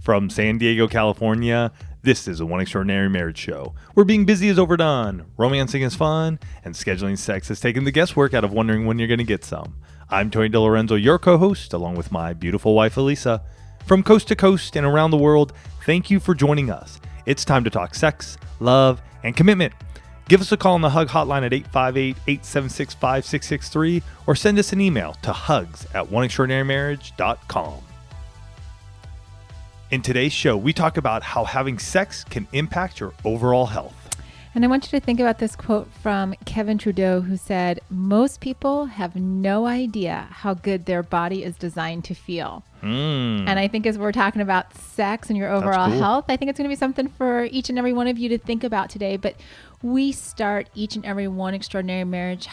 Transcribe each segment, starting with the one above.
From San Diego, California, this is a One Extraordinary Marriage Show, where being busy is overdone, romancing is fun, and scheduling sex has taken the guesswork out of wondering when you're going to get some. I'm Tony DeLorenzo, your co-host, along with my beautiful wife, Elisa. From coast to coast and around the world, thank you for joining us. It's time to talk sex, love, and commitment. Give us a call on the Hug Hotline at 858-876-5663 or send us an email to hugs@oneextraordinarymarriage.com. In today's show, we talk about how having sex can impact your overall health. And I want you to think about this quote from Kevin Trudeau, who said, "Most people have no idea how good their body is designed to feel." And I think as we're talking about sex and your overall health, I think it's going to be something for each and every one of you to think about today. But we start each and every One Extraordinary Marriage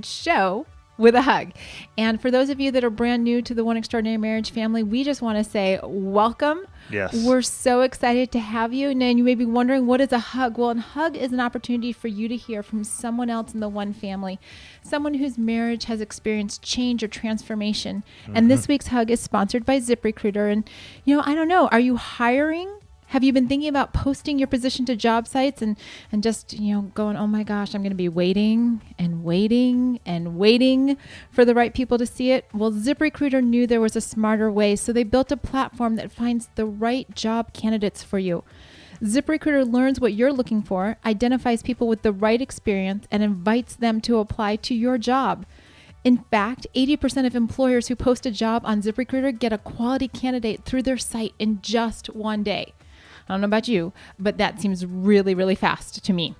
show with a hug. And for those of you that are brand new to the One Extraordinary Marriage family, we just want to say welcome. Yes. We're so excited to have you. And then you may be wondering, what is a hug? Well, a hug is an opportunity for you to hear from someone else in the one family, someone whose marriage has experienced change or transformation. And this week's hug is sponsored by ZipRecruiter. And, I don't know, are you hiring? Have you been thinking about posting your position to job sites and just, going, oh my gosh, I'm going to be waiting and waiting and waiting for the right people to see it? Well, ZipRecruiter knew there was a smarter way, so they built a platform that finds the right job candidates for you. ZipRecruiter learns what you're looking for, identifies people with the right experience, and invites them to apply to your job. In fact, 80% of employers who post a job on ZipRecruiter get a quality candidate through their site in just one day. I don't know about you, but that seems really, really fast to me.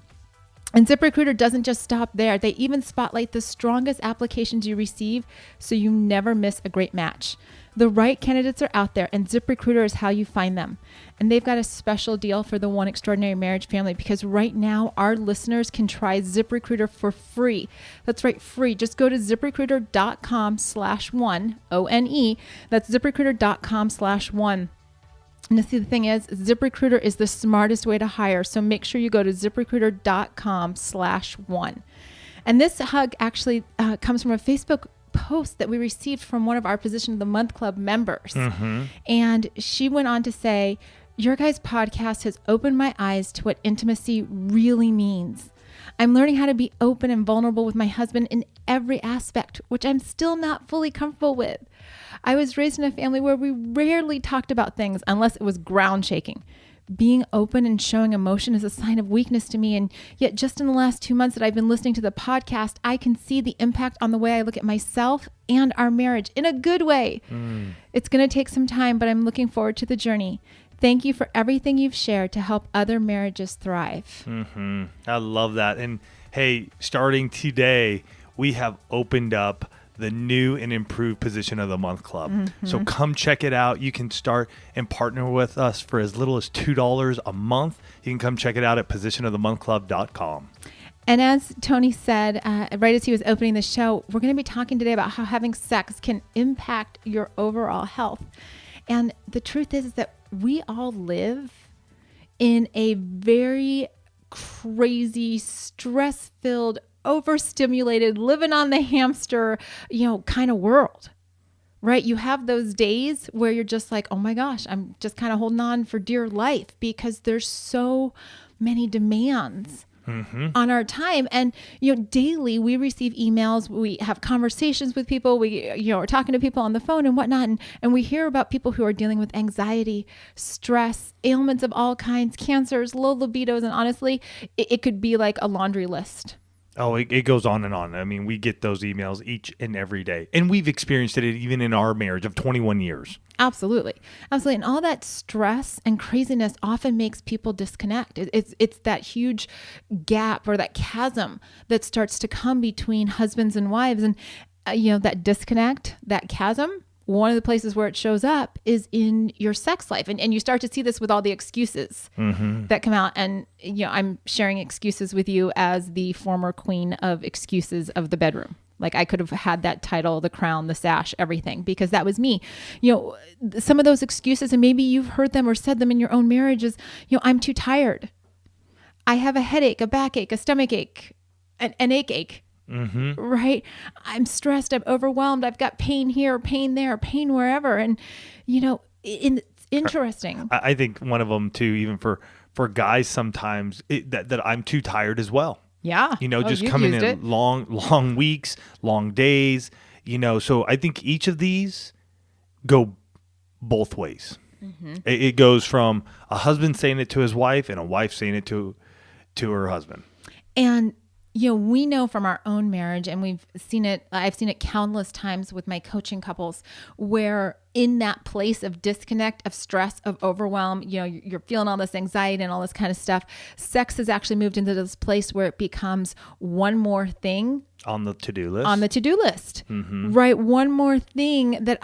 And ZipRecruiter doesn't just stop there. They even spotlight the strongest applications you receive so you never miss a great match. The right candidates are out there, and ZipRecruiter is how you find them. And they've got a special deal for the One Extraordinary Marriage family because right now our listeners can try ZipRecruiter for free. That's right, free. Just go to ZipRecruiter.com/one, O-N-E. That's ZipRecruiter.com/one. And the thing is, ZipRecruiter is the smartest way to hire. So make sure you go to ZipRecruiter.com/one. And this hug actually comes from a Facebook post that we received from one of our Position of the Month Club members. And she went on to say, "Your guys' podcast has opened my eyes to what intimacy really means. I'm learning how to be open and vulnerable with my husband in every aspect, which I'm still not fully comfortable with. I was raised in a family where we rarely talked about things unless it was ground shaking. Being open and showing emotion is a sign of weakness to me. And yet just in the last 2 months that I've been listening to the podcast, I can see the impact on the way I look at myself and our marriage in a good way. It's going to take some time, but I'm looking forward to the journey. Thank you for everything you've shared to help other marriages thrive." I love that. And hey, starting today, we have opened up the new and improved Position of the Month Club. So come check it out. You can start and partner with us for as little as $2 a month. You can come check it out at positionofthemonthclub.com. And as Tony said, right as he was opening the show, we're going to be talking today about how having sex can impact your overall health. And the truth is that we all live in a very crazy, stress-filled, overstimulated, living on the hamster, kind of world, right? You have those days where you're just like, oh my gosh, I'm just kind of holding on for dear life because there's so many demands on our time. And, daily we receive emails, we have conversations with people, we, are talking to people on the phone and whatnot. And we hear about people who are dealing with anxiety, stress, ailments of all kinds, cancers, low libidos. And honestly, it could be like a laundry list. Oh, it goes on and on. I mean, we get those emails each and every day. And we've experienced it even in our marriage of 21 years. Absolutely. Absolutely. And all that stress and craziness often makes people disconnect. It's that huge gap or that chasm that starts to come between husbands and wives. And, that disconnect, that chasm, one of the places where it shows up is in your sex life. And you start to see this with all the excuses that come out. And, I'm sharing excuses with you as the former queen of excuses of the bedroom. Like I could have had that title, the crown, the sash, everything, because that was me. Some of those excuses, and maybe you've heard them or said them in your own marriages, I'm too tired. I have a headache, a backache, a stomach ache, an ache. Right? I'm stressed. I'm overwhelmed. I've got pain here, pain there, pain wherever. And, Interesting. I think one of them too, even for guys, sometimes that I'm too tired as well. Yeah. Just coming in long weeks, long days, so I think each of these go both ways. Mm-hmm. It goes from a husband saying it to his wife and a wife saying it to her husband. And we know from our own marriage, and I've seen it countless times with my coaching couples, where in that place of disconnect, of stress, of overwhelm, you're feeling all this anxiety and all this kind of stuff. Sex has actually moved into this place where it becomes one more thing on the to-do list. Mm-hmm. Right. One more thing that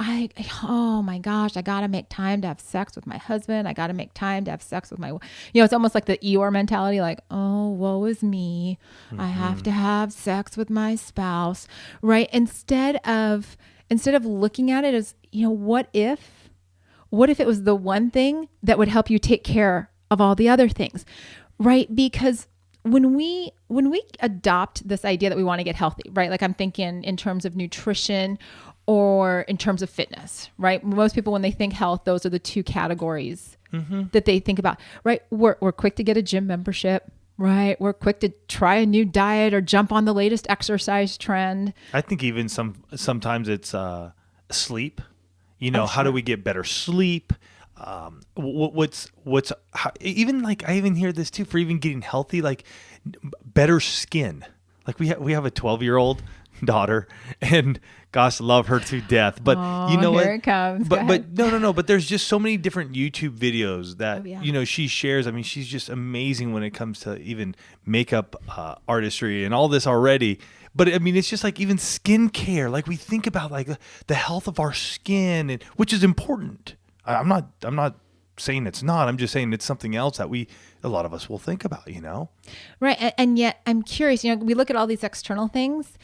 oh my gosh, I got to make time to have sex with my husband. I got to make time to have sex with my, it's almost like the Eeyore mentality, like, oh, woe is me. Mm-hmm. I have to have sex with my spouse. Right. Instead of looking at it as, what if it was the one thing that would help you take care of all the other things, right? Because when we adopt this idea that we want to get healthy, right? Like I'm thinking in terms of nutrition or in terms of fitness, right? Most people, when they think health, those are the two categories mm-hmm. that they think about, right? We're quick to get a gym membership. Right. We're quick to try a new diet or jump on the latest exercise trend. I think even sometimes it's sleep. How do we get better sleep? Even like I even hear this too, for even getting healthy, like better skin. Like we have a 12-year-old daughter, and gosh, love her to death. But here what? It comes. But no. But there's just so many different YouTube videos that she shares. I mean, she's just amazing when it comes to even makeup artistry and all this already. But I mean, it's just like even skincare. Like we think about like the health of our skin, which is important. I'm not saying it's not. I'm just saying it's something else that a lot of us will think about. Right. And yet I'm curious. We look at all these external things.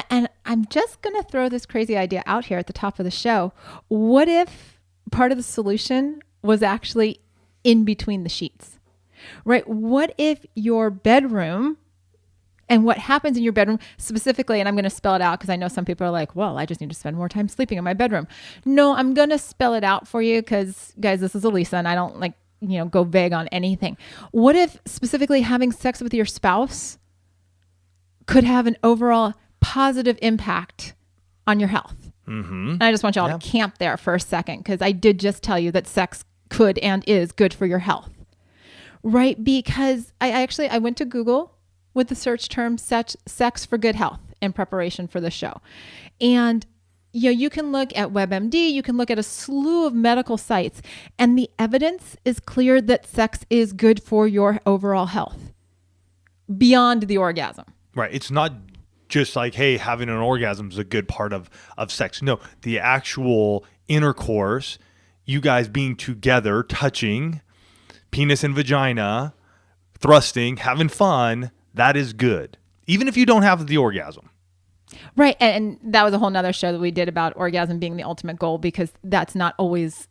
And I'm just going to throw this crazy idea out here at the top of the show. What if part of the solution was actually in between the sheets, right? What if your bedroom and what happens in your bedroom specifically, and I'm going to spell it out because I know some people are like, well, I just need to spend more time sleeping in my bedroom. No, I'm going to spell it out for you because, guys, this is Elisa and I don't go vague on anything. What if specifically having sex with your spouse could have an overall positive impact on your health? Mm-hmm. And I just want y'all to camp there for a second, because I did just tell you that sex could and is good for your health, right? Because I went to Google with the search term sex for good health in preparation for the show. And you can look at WebMD, you can look at a slew of medical sites, and the evidence is clear that sex is good for your overall health beyond the orgasm. Right. It's not just like, hey, having an orgasm is a good part of sex. No, the actual intercourse, you guys being together, touching, penis and vagina, thrusting, having fun, that is good. Even if you don't have the orgasm. Right. And that was a whole nother show that we did about orgasm being the ultimate goal, because that's not always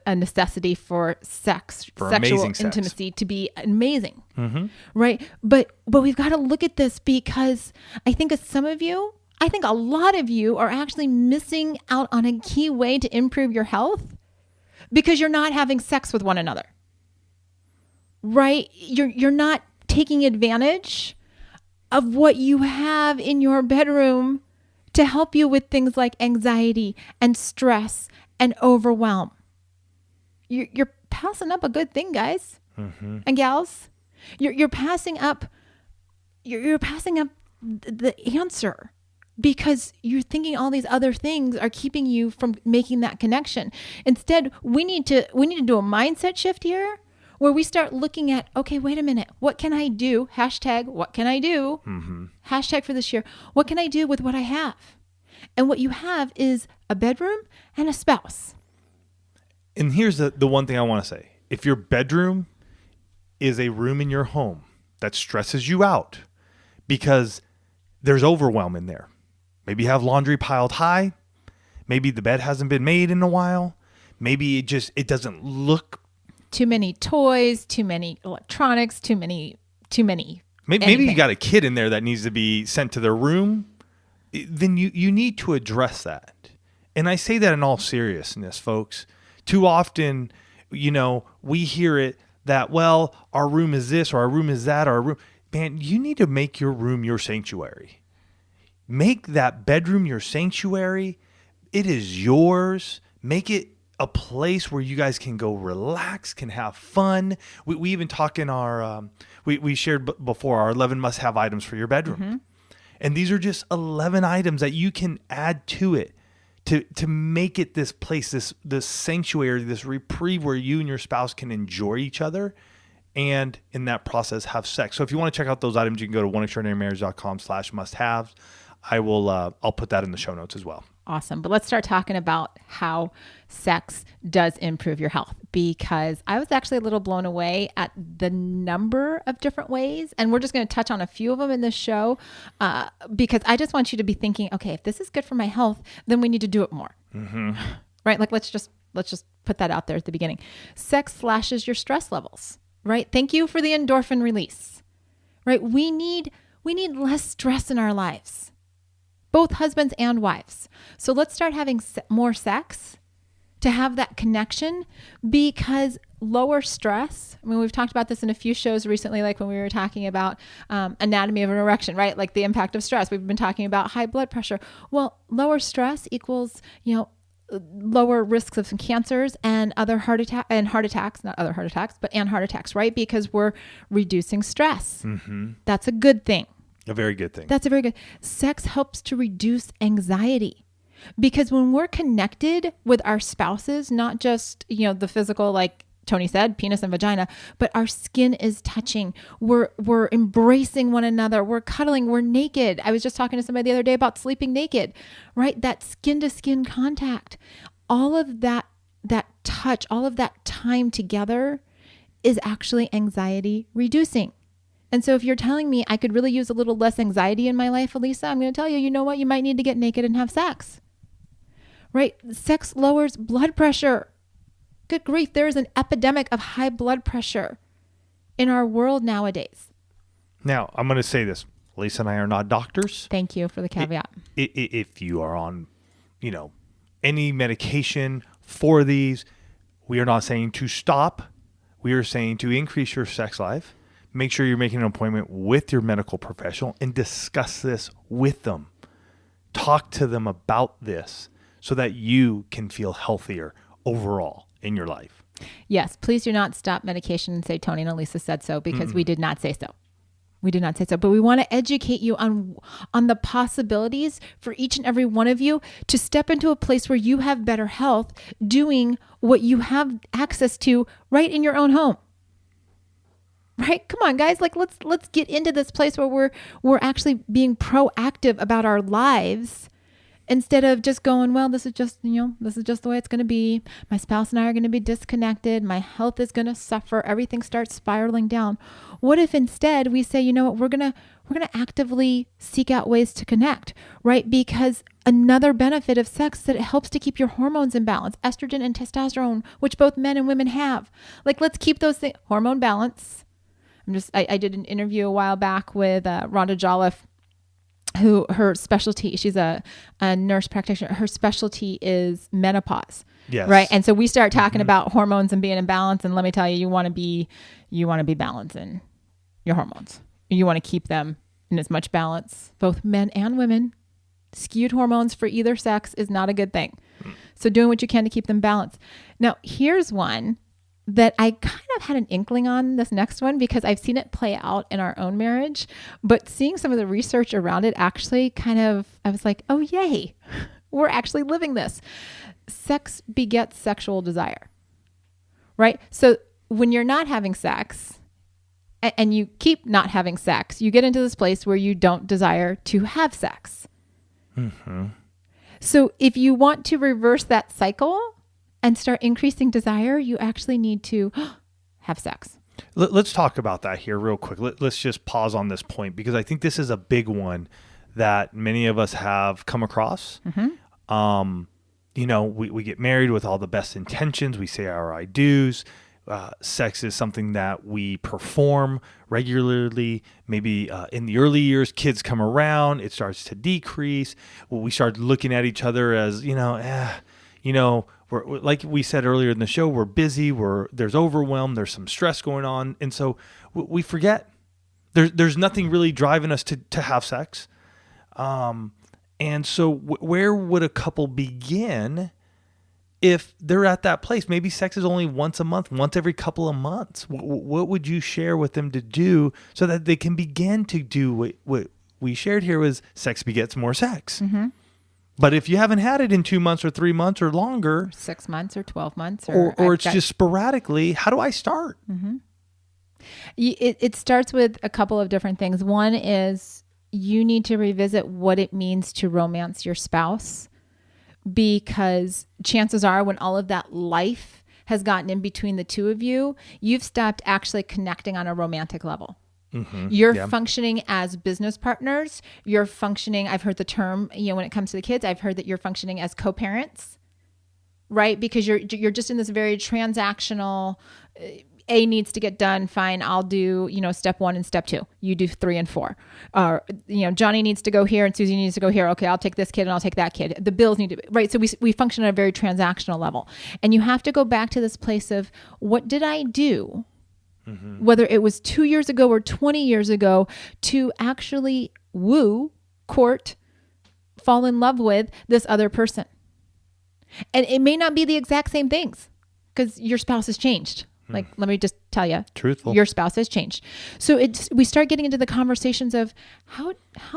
a necessity for sexual intimacy to be amazing. Mm-hmm. Right. But we've got to look at this, because I think a lot of you are actually missing out on a key way to improve your health because you're not having sex with one another. Right. You're not taking advantage of what you have in your bedroom to help you with things like anxiety and stress and overwhelm. You're passing up a good thing, guys mm-hmm. and gals. You're passing up. You're passing up the answer because you're thinking all these other things are keeping you from making that connection. Instead, we need to do a mindset shift here, where we start looking at, okay, wait a minute, what can I do? Hashtag, what can I do? Mm-hmm. Hashtag for this year, what can I do with what I have? And what you have is a bedroom and a spouse. And here's the one thing I want to say. If your bedroom is a room in your home that stresses you out because there's overwhelm in there, maybe you have laundry piled high, maybe the bed hasn't been made in a while, maybe it doesn't look. Too many toys, too many electronics, too many. Maybe you got a kid in there that needs to be sent to their room. Then you need to address that. And I say that in all seriousness, folks. Too often we hear it that, well, our room is this or our room is that, or our room. Man, you need to make your room your sanctuary. Make that bedroom your sanctuary. It is yours. Make it a place where you guys can go relax, can have fun. We even talk in our, we shared before our 11 must-have items for your bedroom. Mm-hmm. And these are just 11 items that you can add to it to make it this place, this sanctuary, this reprieve where you and your spouse can enjoy each other and in that process have sex. So if you want to check out those items, you can go to oneextraordinarymarriage.com/must-haves. I'll put that in the show notes as well. Awesome. But let's start talking about how sex does improve your health, because I was actually a little blown away at the number of different ways. And we're just going to touch on a few of them in this show because I just want you to be thinking, okay, if this is good for my health, then we need to do it more. Mm-hmm. Right? Like let's just put that out there at the beginning. Sex slashes your stress levels, right? Thank you for the endorphin release, right? We need less stress in our lives. Both husbands and wives. So let's start having more sex to have that connection, because lower stress, I mean, we've talked about this in a few shows recently, like when we were talking about anatomy of an erection, right? Like the impact of stress. We've been talking about high blood pressure. Well, lower stress equals, lower risks of some cancers and heart attacks, right? Because we're reducing stress. Mm-hmm. That's a good thing. A very good thing. That's a very good. Sex helps to reduce anxiety, because when we're connected with our spouses, not just, the physical, like Tony said, penis and vagina, but our skin is touching. We're embracing one another. We're cuddling. We're naked. I was just talking to somebody the other day about sleeping naked, right? That skin to skin contact, all of that touch, all of that time together is actually anxiety reducing. And so if you're telling me I could really use a little less anxiety in my life, Elisa, I'm going to tell you, you know what? You might need to get naked and have sex, right? Sex lowers blood pressure. Good grief. There is an epidemic of high blood pressure in our world nowadays. Now, I'm going to say this. Lisa and I are not doctors. Thank you for the caveat. If you are on, any medication for these, we are not saying to stop. We are saying to increase your sex life. Make sure you're making an appointment with your medical professional and discuss this with them. Talk to them about this so that you can feel healthier overall in your life. Yes, please do not stop medication and say Tony and Elisa said so, because we did not say so. We did not say so, but we want to educate you on the possibilities for each and every one of you to step into a place where you have better health doing what you have access to right in your own home. Right? Come on, guys. Like let's get into this place where we're actually being proactive about our lives, instead of just going, well, this is just the way it's going to be. My spouse and I are going to be disconnected. My health is going to suffer. Everything starts spiraling down. What if instead we say, you know what, we're going to actively seek out ways to connect, right? Because another benefit of sex is that it helps to keep your hormones in balance, estrogen and testosterone, which both men and women have. Like, let's keep those things, hormone balance. I did an interview a while back with Rhonda Jolliffe, who her specialty, she's a nurse practitioner. Her specialty is menopause. Yes. Right. And so we start talking about hormones and being in balance. And let me tell you, you want to be balancing your hormones. You want to keep them in as much balance, both men and women. Skewed hormones for either sex is not a good thing. So doing what you can to keep them balanced. Now, here's one that I kind of had an inkling on, this next one, because I've seen it play out in our own marriage, but seeing some of the research around it actually I was like, oh, yay, we're actually living this. Sex begets sexual desire, right? So when you're not having sex and you keep not having sex, you get into this place where you don't desire to have sex. Mm-hmm. So if you want to reverse that cycle and start increasing desire, you actually need to have sex. Let's talk about that here real quick. Let's just pause on this point, because I think this is a big one that many of us have come across. Mm-hmm. We get married with all the best intentions. We say our I do's. Sex is something that we perform regularly. Maybe in the early years, kids come around, it starts to decrease. We start looking at each other as, like we said earlier in the show, we're busy, there's overwhelm, there's some stress going on. And so we forget there's nothing really driving us to have sex. And so where would a couple begin if they're at that place? Maybe sex is only once a month, once every couple of months. What would you share with them to do so that they can begin to do what we shared here was sex begets more sex. Mm-hmm. But if you haven't had it in 2 months or 3 months or longer, 6 months or 12 months, or it's just sporadically, how do I start? Mm-hmm. It starts with a couple of different things. One is you need to revisit what it means to romance your spouse, because chances are when all of that life has gotten in between the two of you, you've stopped actually connecting on a romantic level. Mm-hmm. You're functioning as business partners. You're functioning, I've heard the term, when it comes to the kids, I've heard that you're functioning as co-parents, right? Because you're just in this very transactional, A needs to get done. Fine. I'll do, step 1 and step 2. You do 3 and 4. Johnny needs to go here and Susie needs to go here. Okay. I'll take this kid and I'll take that kid. The bills need to be right. So we function at a very transactional level, and you have to go back to this place of what did I do? Mm-hmm. Whether it was 2 years ago or 20 years ago, to actually woo, court, fall in love with this other person. And it may not be the exact same things because your spouse has changed. Like, let me just tell you, truthful, your spouse has changed. So we start getting into the conversations of how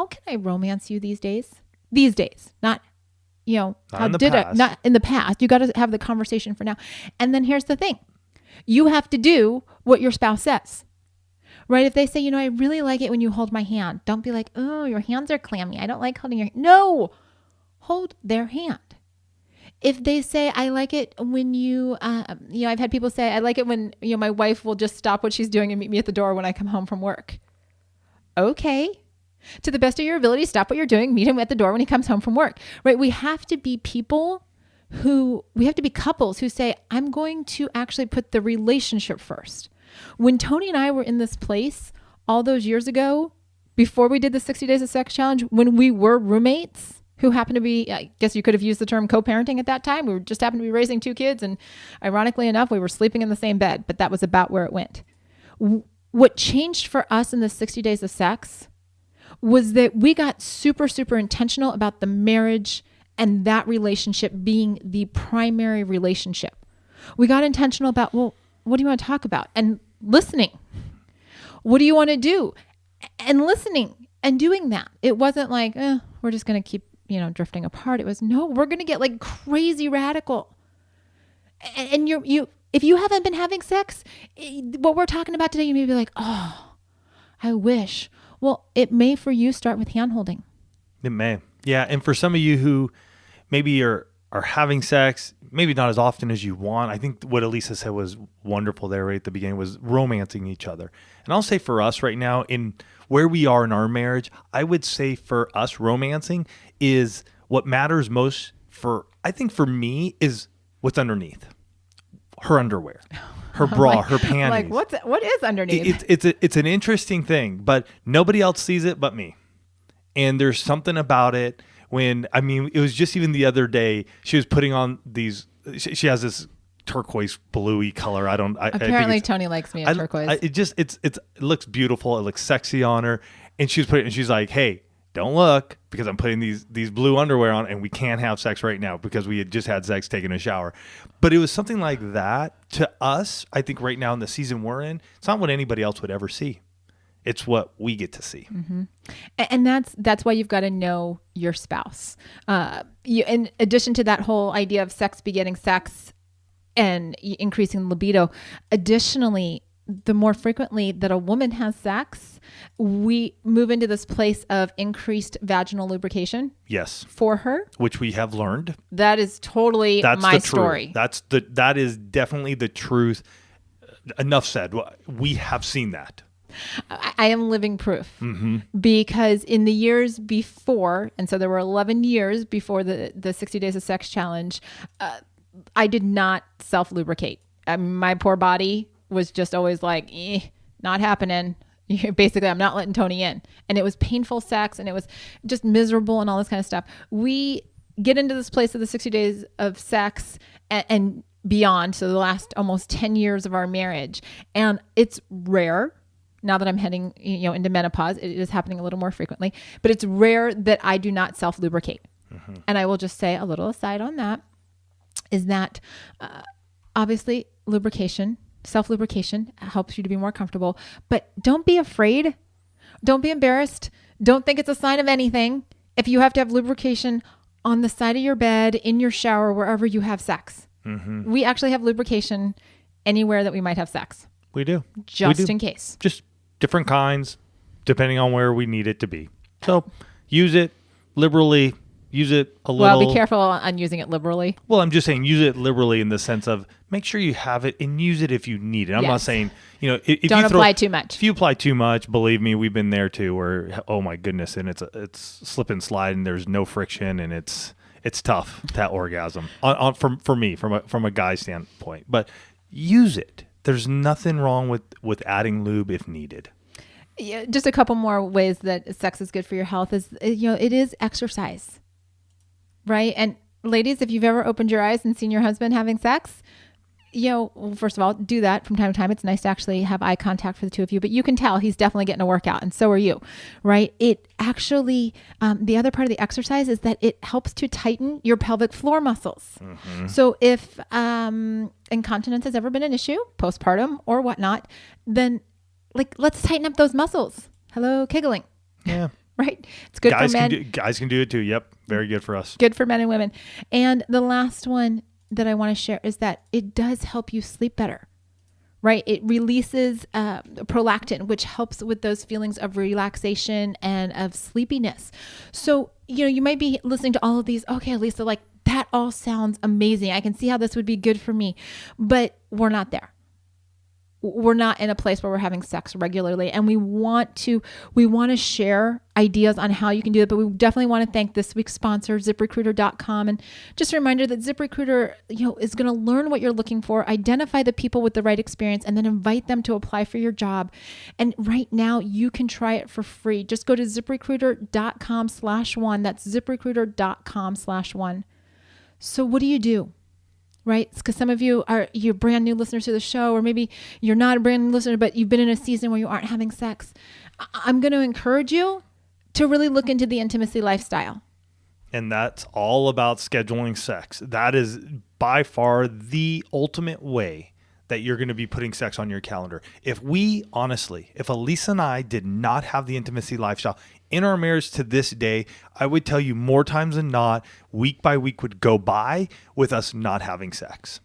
can I romance you these days? These days, not not in the past. You got to have the conversation for now. And then here's the thing. You have to do what your spouse says, right? If they say, I really like it when you hold my hand. Don't be like, oh, your hands are clammy. I don't like holding your hand. No, hold their hand. If they say, I like it when you, I've had people say, I like it when, my wife will just stop what she's doing and meet me at the door when I come home from work. Okay. To the best of your ability, stop what you're doing, meet him at the door when he comes home from work, right? We have to be couples who say, I'm going to actually put the relationship first. When Tony and I were in this place all those years ago, before we did the 60 Days of Sex Challenge, when we were roommates who happened to be, I guess you could have used the term co-parenting at that time. We just happened to be raising 2 kids. And ironically enough, we were sleeping in the same bed, but that was about where it went. What changed for us in the 60 Days of Sex was that we got super, super intentional about the marriage and that relationship being the primary relationship. We got intentional about, well, what do you want to talk about? And listening. What do you want to do? And listening and doing that. It wasn't like, we're just going to keep, drifting apart. It was, no, we're going to get like crazy radical. And if you haven't been having sex, what we're talking about today, you may be like, oh, I wish. Well, it may for you start with hand holding. It may. Yeah. And for some of you who maybe are having sex, maybe not as often as you want. I think what Elisa said was wonderful there right at the beginning, was romancing each other. And I'll say for us right now, in where we are in our marriage, I would say for us, romancing is what matters most I think for me, is what's underneath. Her underwear, her bra, her panties. Like, what is underneath? It's an interesting thing, but nobody else sees it but me. And there's something about it. It was just even the other day, she was putting on these, she has this turquoise bluey color. Apparently Tony likes me in turquoise. It looks beautiful. It looks sexy on her. And she's like, hey, don't look, because I'm putting these blue underwear on and we can't have sex right now because we had just had sex taking a shower. But it was something like that to us. I think right now in the season we're in, it's not what anybody else would ever see. It's what we get to see. Mm-hmm. And that's why you've got to know your spouse. In addition to that whole idea of sex begetting sex and increasing libido, additionally, the more frequently that a woman has sex, we move into this place of increased vaginal lubrication. Yes. For her. Which we have learned. That is totally my story. That is definitely the truth. Enough said. We have seen that. I am living proof, because in the years before, and so there were 11 years before the 60 Days of Sex Challenge, I did not self-lubricate. My poor body was just always like, not happening. Basically, I'm not letting Tony in. And it was painful sex, and it was just miserable and all this kind of stuff. We get into this place of the 60 days of sex and beyond. So the last almost 10 years of our marriage. And it's rare. Now that I'm heading, into menopause, it is happening a little more frequently, but it's rare that I do not self-lubricate. Mm-hmm. And I will just say a little aside on that is that obviously self-lubrication helps you to be more comfortable, but don't be afraid. Don't be embarrassed. Don't think it's a sign of anything if you have to have lubrication on the side of your bed, in your shower, wherever you have sex. Mm-hmm. We actually have lubrication anywhere that we might have sex. We do. Just in case. Just different kinds, depending on where we need it to be. So use it liberally. Use it a little. Well, be careful on using it liberally. Well, I'm just saying use it liberally in the sense of make sure you have it and use it if you need it. I'm not saying, if don't apply too much. If you apply too much, believe me, we've been there too where, oh my goodness, and it's slip and slide and there's no friction and it's tough to orgasm for me, from a guy's standpoint. But use it. There's nothing wrong with adding lube if needed. Yeah, just a couple more ways that sex is good for your health is, it is exercise, right? And ladies, if you've ever opened your eyes and seen your husband having sex, first of all, do that from time to time. It's nice to actually have eye contact for the two of you, but you can tell he's definitely getting a workout and so are you, right? It actually, the other part of the exercise is that it helps to tighten your pelvic floor muscles. Mm-hmm. So if incontinence has ever been an issue, postpartum or whatnot, then let's tighten up those muscles. Hello, giggling. Yeah. Right? It's good for men. Guys can do it too. Yep. Very good for us. Good for men and women. And the last one that I want to share is that it does help you sleep better, right? It releases prolactin, which helps with those feelings of relaxation and of sleepiness. So, you might be listening to all of these. Okay, Lisa, that all sounds amazing. I can see how this would be good for me, but we're not there. We're not in a place where we're having sex regularly, and we want to share ideas on how you can do it, but we definitely want to thank this week's sponsor, ZipRecruiter.com. And just a reminder that ZipRecruiter, is going to learn what you're looking for, identify the people with the right experience, and then invite them to apply for your job. And right now you can try it for free. Just go to ZipRecruiter.com/one. That's ZipRecruiter.com/one. So what do you do? Right? Because some of you're brand new listeners to the show, or maybe you're not a brand new listener, but you've been in a season where you aren't having sex. I'm going to encourage you to really look into the intimacy lifestyle. And that's all about scheduling sex. That is by far the ultimate way that you're going to be putting sex on your calendar. If Elisa and I did not have the intimacy lifestyle in our marriage to this day, I would tell you more times than not, week by week would go by with us not having sex.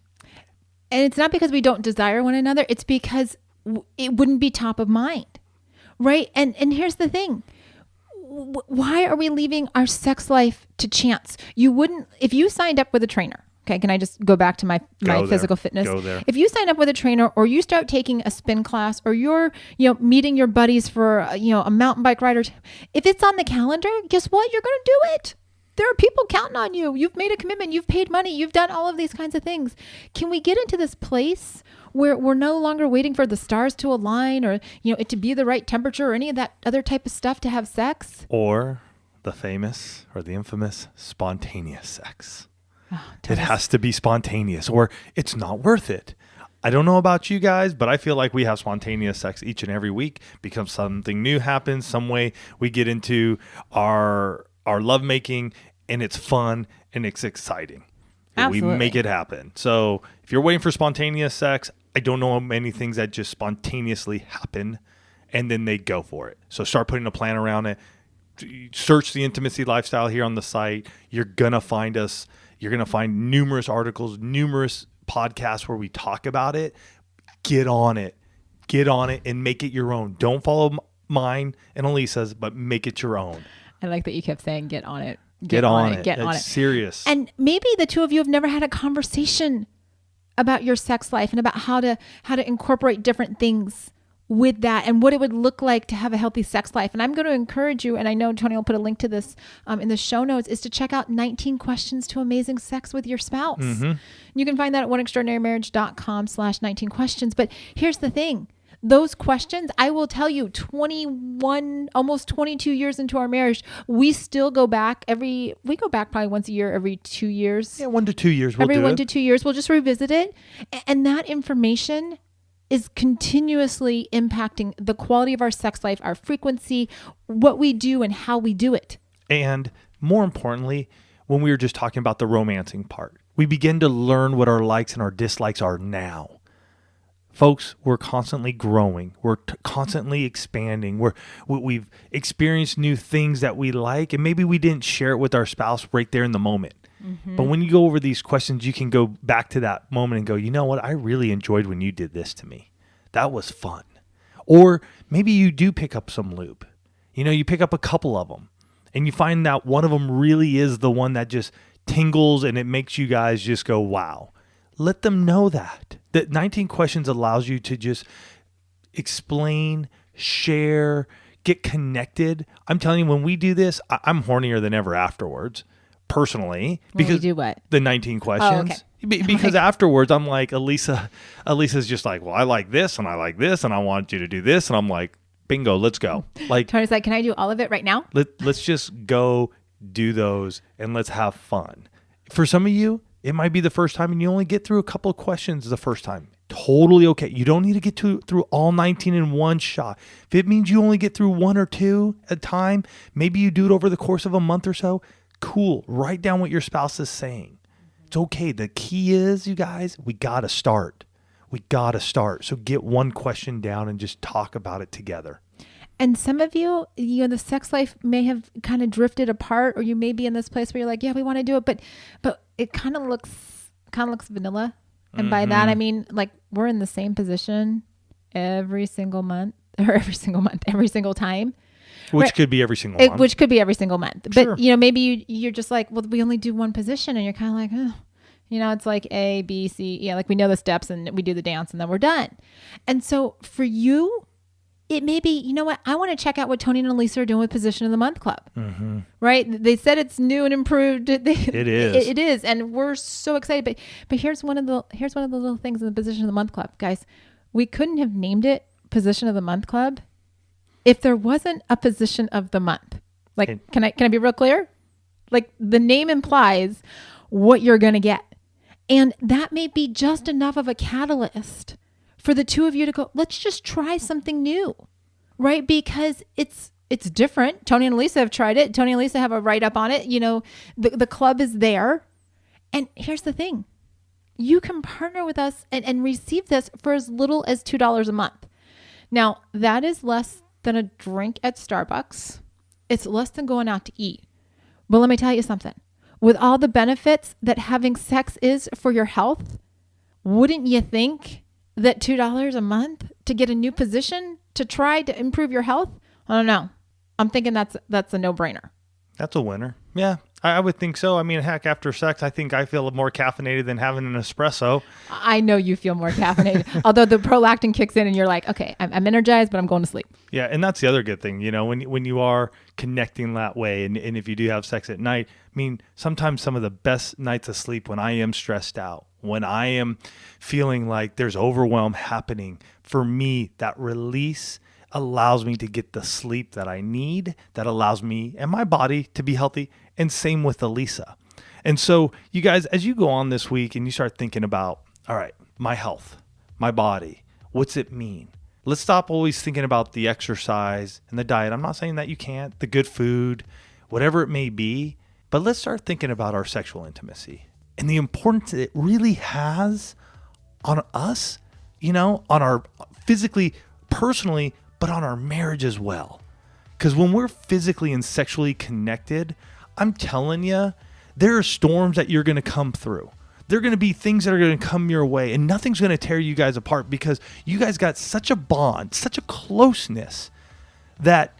And it's not because we don't desire one another. It's because it wouldn't be top of mind, right? And here's the thing. Why are we leaving our sex life to chance? You wouldn't, if you signed up with a trainer. Okay, can I just go back to my physical fitness? Go there. If you sign up with a trainer, or you start taking a spin class, or you're meeting your buddies for a mountain bike ride, or if it's on the calendar, guess what? You're going to do it. There are people counting on you. You've made a commitment. You've paid money. You've done all of these kinds of things. Can we get into this place where we're no longer waiting for the stars to align, or it to be the right temperature, or any of that other type of stuff to have sex? Or the famous or the infamous spontaneous sex. Oh, it has to be spontaneous, or it's not worth it. I don't know about you guys, but I feel like we have spontaneous sex each and every week because something new happens, some way we get into our lovemaking, and it's fun and it's exciting. Absolutely. We make it happen. So if you're waiting for spontaneous sex, I don't know many things that just spontaneously happen and then they go for it. So start putting a plan around it. Search the intimacy lifestyle here on the site. You're going to find us. You're going to find numerous articles, numerous podcasts where we talk about it. Get on it and make it your own. Don't follow mine and Elisa's, but make it your own. I like that you kept saying, get on it. Get on it. Get on it. It's serious. And maybe the two of you have never had a conversation about your sex life and about how to incorporate different things with that and what it would look like to have a healthy sex life. And I'm going to encourage you, and I know Tony will put a link to this in the show notes, is to check out 19 Questions to Amazing Sex with Your Spouse. Mm-hmm. You can find that at oneextraordinarymarriage.com/19 questions. But here's the thing. Those questions, I will tell you, 21, almost 22 years into our marriage, we still go back we go back probably once a year, every 2 years. Yeah, 1 to 2 years. Every 1 to 2 years, we'll just revisit it. And that information is continuously impacting the quality of our sex life, our frequency, what we do and how we do it. And more importantly, when we were just talking about the romancing part, we begin to learn what our likes and our dislikes are now. Folks, we're constantly growing. We're constantly expanding. We've experienced new things that we like, and maybe we didn't share it with our spouse right there in the moment. Mm-hmm. But when you go over these questions, you can go back to that moment and go, you know what? I really enjoyed when you did this to me. That was fun. Or maybe you do pick up some lube. You pick up a couple of them, and you find that one of them really is the one that just tingles, and it makes you guys just go, wow. Let them know that 19 questions allows you to just explain, share, get connected. I'm telling you, when we do this, I'm hornier than ever afterwards, personally. Because we do what? The 19 questions. Oh, okay. Because afterwards, I'm like, Elisa's just like, well, I like this and I like this and I want you to do this. And I'm like, bingo, let's go. Like, Tony's like, can I do all of it right now? Let's just go do those and let's have fun. For some of you, it might be the first time and you only get through a couple of questions the first time. Totally okay. You don't need to get through all 19 in one shot. If it means you only get through 1 or 2 at a time, maybe you do it over the course of a month or so. Cool. Write down what your spouse is saying. It's okay. The key is, you guys, we got to start. So get one question down and just talk about it together. And some of you, the sex life may have kind of drifted apart, or you may be in this place where you're like, yeah, we want to do it, but it kind of looks vanilla. And by that, I mean, like, we're in the same position every single time. Which could be every single month. Which could be every single month. Sure. But, maybe you're just like, well, we only do one position, and you're kind of like, oh. It's like A, B, C. Yeah, like we know the steps and we do the dance and then we're done. And so for you, it may be, you know what? I want to check out what Tony and Elisa are doing with Position of the Month Club. Mm-hmm. Right? They said it's new and improved. It is. It is, and we're so excited. But here's one of the little things in the Position of the Month Club, guys. We couldn't have named it Position of the Month Club if there wasn't a position of the month. Like, can I be real clear? Like, the name implies what you're going to get, and that may be just enough of a catalyst for the two of you to go, let's just try something new, right? Because it's different. Tony and Elisa have tried it. Tony and Elisa have a write-up on it. The club is there. And here's the thing. You can partner with us and receive this for as little as $2 a month. Now, that is less than a drink at Starbucks. It's less than going out to eat. But let me tell you something. With all the benefits that having sex is for your health, wouldn't you think that $2 a month to get a new position to try to improve your health? I don't know. I'm thinking that's a no-brainer. That's a winner. Yeah, I would think so. I mean, heck, after sex, I think I feel more caffeinated than having an espresso. I know you feel more caffeinated, although the prolactin kicks in and you're like, okay, I'm energized, but I'm going to sleep. Yeah, and that's the other good thing, when you are connecting that way, and if you do have sex at night, I mean, sometimes some of the best nights of sleep when I am stressed out, when I am feeling like there's overwhelm happening, for me, that release allows me to get the sleep that I need, that allows me and my body to be healthy, and same with Elisa. And so you guys, as you go on this week and you start thinking about, all right, my health, my body, what's it mean? Let's stop always thinking about the exercise and the diet. I'm not saying that you can't, the good food, whatever it may be, but let's start thinking about our sexual intimacy and the importance it really has on us, on our physically, personally, but on our marriage as well. Because when we're physically and sexually connected, I'm telling you, there are storms that you're going to come through. There are going to be things that are going to come your way, and nothing's going to tear you guys apart because you guys got such a bond, such a closeness that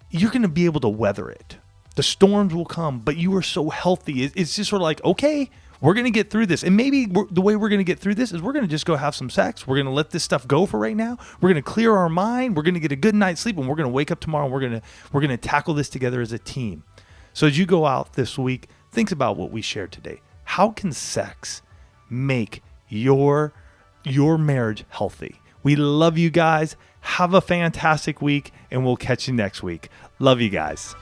you're going to be able to weather it. The storms will come, but you are so healthy. It's just sort of like, okay, we're going to get through this. And maybe the way we're going to get through this is we're going to just go have some sex. We're going to let this stuff go for right now. We're going to clear our mind. We're going to get a good night's sleep, and we're going to wake up tomorrow, and we're going to tackle this together as a team. So as you go out this week, think about what we shared today. How can sex make your marriage healthy? We love you guys. Have a fantastic week, and we'll catch you next week. Love you guys.